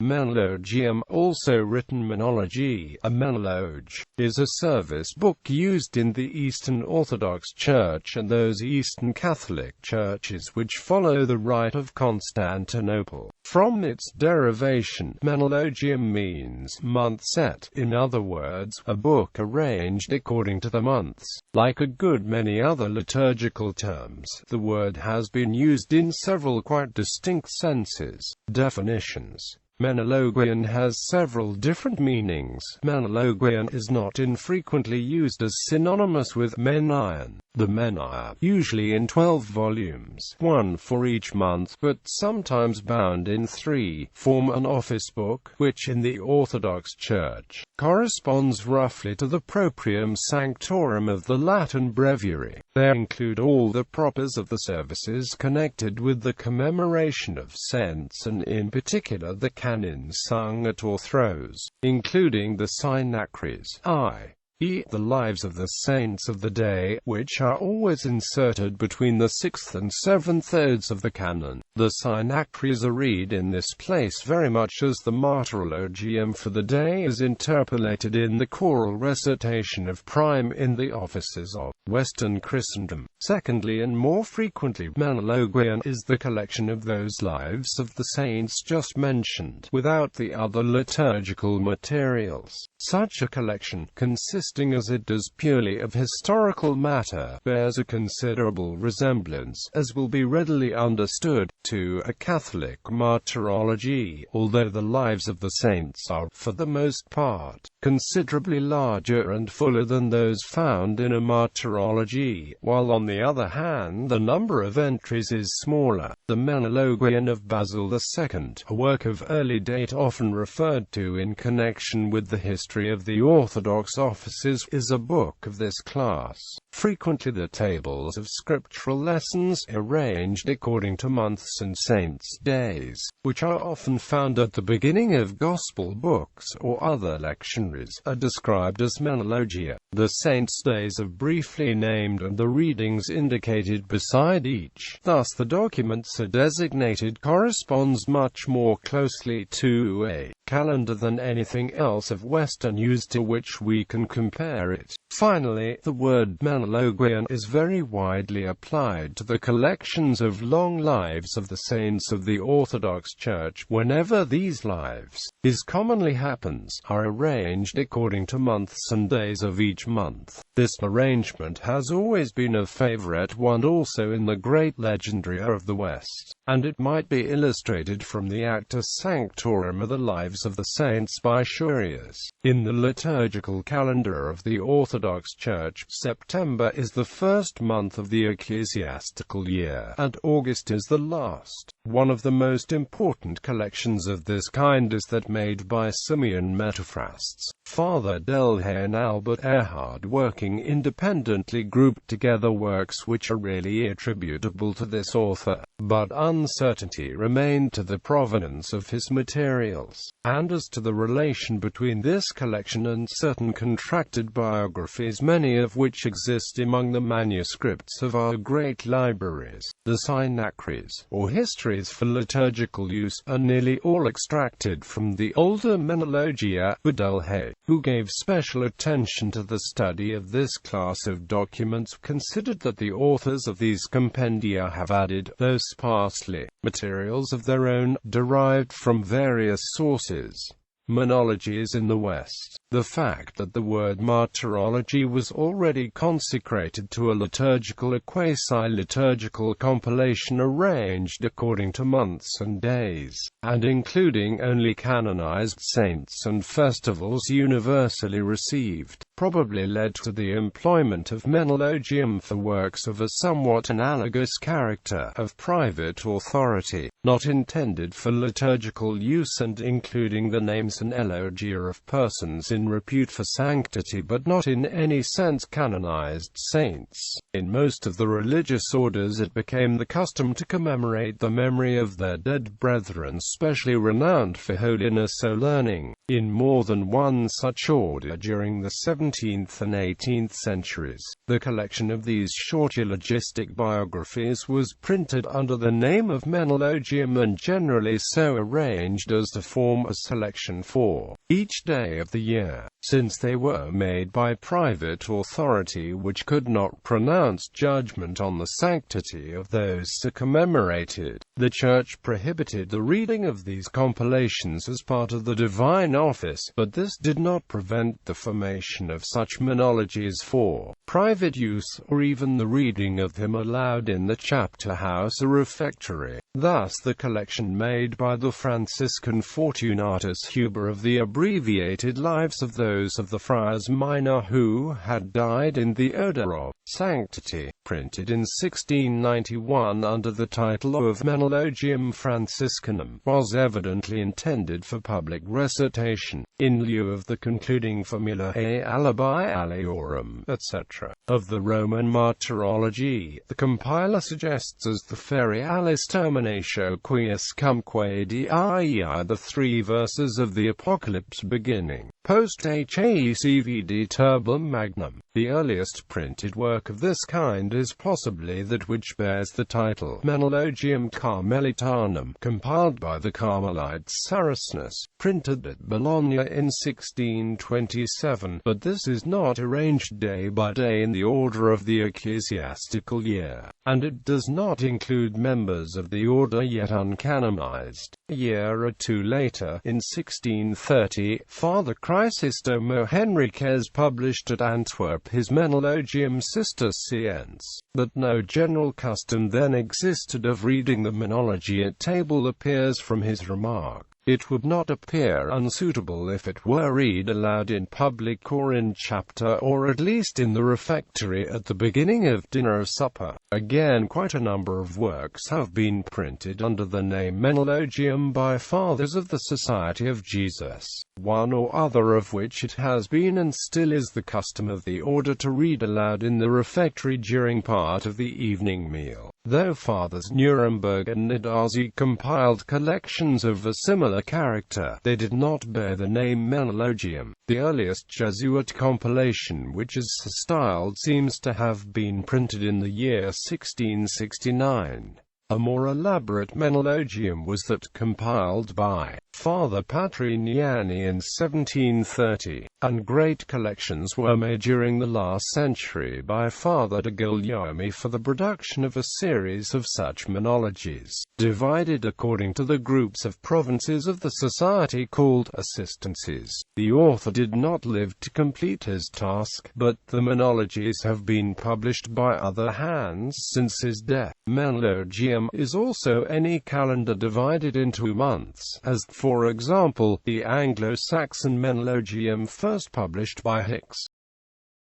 Menologium, also written menology, a menologe, is a service book used in the Eastern Orthodox Church and those Eastern Catholic churches which follow the Rite of Constantinople. From its derivation, menologium means month set, in other words, a book arranged according to the months. Like a good many other liturgical terms, the word has been used in several quite distinct senses. Definitions. Menologion has several different meanings. Menologion is not infrequently used as synonymous with menaion. The menaia, usually in 12 volumes, one for each month, but sometimes bound in 3, form an office book, which in the Orthodox Church corresponds roughly to the proprium sanctorum of the Latin breviary. They include all the propers of the services connected with the commemoration of saints and in particular the canons sung at or throws, including the synachries, i.e. the lives of the saints of the day, which are always inserted between the 6th and 7th thirds of the canon. The synachries are read in this place very much as the martyrologium for the day is interpolated in the choral recitation of prime in the offices of Western Christendom. Secondly, and more frequently, menologion is the collection of those lives of the saints just mentioned, without the other liturgical materials. Such a collection, consisting as it does purely of historical matter, bears a considerable resemblance, as will be readily understood, to a Catholic martyrology, although the lives of the saints are, for the most part, considerably larger and fuller than those found in a martyrology, while on the other hand the number of entries is smaller. The Menologion of Basil II, a work of early date often referred to in connection with the history of the Orthodox offices, is a book of this class. Frequently the tables of scriptural lessons, arranged according to months and saints' days, which are often found at the beginning of gospel books or other lectionaries, are described as menologia. The saints' days are briefly named and the readings indicated beside each. Thus the documents are designated corresponds much more closely to a calendar than anything else of Western use to which we can compare it. Finally, the word menologion is very widely applied to the collections of long lives of the saints of the Orthodox Church, whenever these lives, as commonly happens, are arranged according to months and days of each month. This arrangement has always been a favorite one also in the great legendaria of the West, and it might be illustrated from the Acta Sanctorum of the Lives of the Saints by Shurius. In the liturgical calendar of the Orthodox Church, September is the first month of the ecclesiastical year, and August is the last. One of the most important collections of this kind is that made by Simeon Metaphrasts, Father Delhay and Albert Erhard, working independently, grouped together works which are really attributable to this author, but uncertainty remained to the provenance of his materials, and as to the relation between this collection and certain contracted biographies, many of which exist among the manuscripts of our great libraries. The synachries, or histories for liturgical use, are nearly all extracted from the older Menologia. Delhay, who gave special attention to the study of this class of documents, considered that the authors of these compendia have added, though sparsely, materials of their own, derived from various sources. Menologies in the West. The fact that the word martyrology was already consecrated to a liturgical or quasi-liturgical compilation arranged according to months and days, and including only canonized saints and festivals universally received, probably led to the employment of menologium for works of a somewhat analogous character, of private authority, not intended for liturgical use and including the names and elogia of persons in repute for sanctity but not in any sense canonized saints. In most of the religious orders it became the custom to commemorate the memory of their dead brethren specially renowned for holiness or learning. In more than one such order during the 17th 17th and 18th centuries. The collection of these short eulogistic biographies was printed under the name of Menologium and generally so arranged as to form a selection for each day of the year, since they were made by private authority which could not pronounce judgment on the sanctity of those so commemorated. The Church prohibited the reading of these compilations as part of the divine office, but this did not prevent the formation of such menologies for private use, or even the reading of them aloud in the chapter house or refectory. Thus the collection made by the Franciscan Fortunatus Huber of the abbreviated lives of those of the friars minor who had died in the odor of sanctity, printed in 1691 under the title of Menologium Franciscanum, was evidently intended for public recitation, in lieu of the concluding formula A alibi aliorum, etc., of the Roman martyrology. The compiler suggests as the ferialis terminatio quies cumque dii the 3 verses of the Apocalypse beginning post haecvd turbum magnum. The earliest printed work of this kind is possibly that which bears the title Menologium Carmelitanum, compiled by the Carmelites Saracenus, printed at Bologna in 1627, but this is not arranged day by day in the order of the ecclesiastical year, and it does not include members of the order yet uncanonized. A year or two later, in 1630, Father Chrysostomo Henriques published at Antwerp his Menologium Cisterciense, but no general custom then existed of reading the menology at table appears from his remark. It would not appear unsuitable if it were read aloud in public or in chapter, or at least in the refectory at the beginning of dinner or supper. Again, quite a number of works have been printed under the name Menologium by Fathers of the Society of Jesus, one or other of which it has been and still is the custom of the order to read aloud in the refectory during part of the evening meal. Though Fathers Nuremberg and Nadazi compiled collections of a similar character, they did not bear the name Menologium. The earliest Jesuit compilation which is styled seems to have been printed in the year 1669. A more elaborate Menologium was that compiled by Father Patrignani in 1730, and great collections were made during the last century by Father de Guglielmi for the production of a series of such menologies, divided according to the groups of provinces of the society called assistances. The author did not live to complete his task, but the menologies have been published by other hands since his death. Menologium is also any calendar divided into months, as, for example, the Anglo-Saxon Menologium first published by Hicks.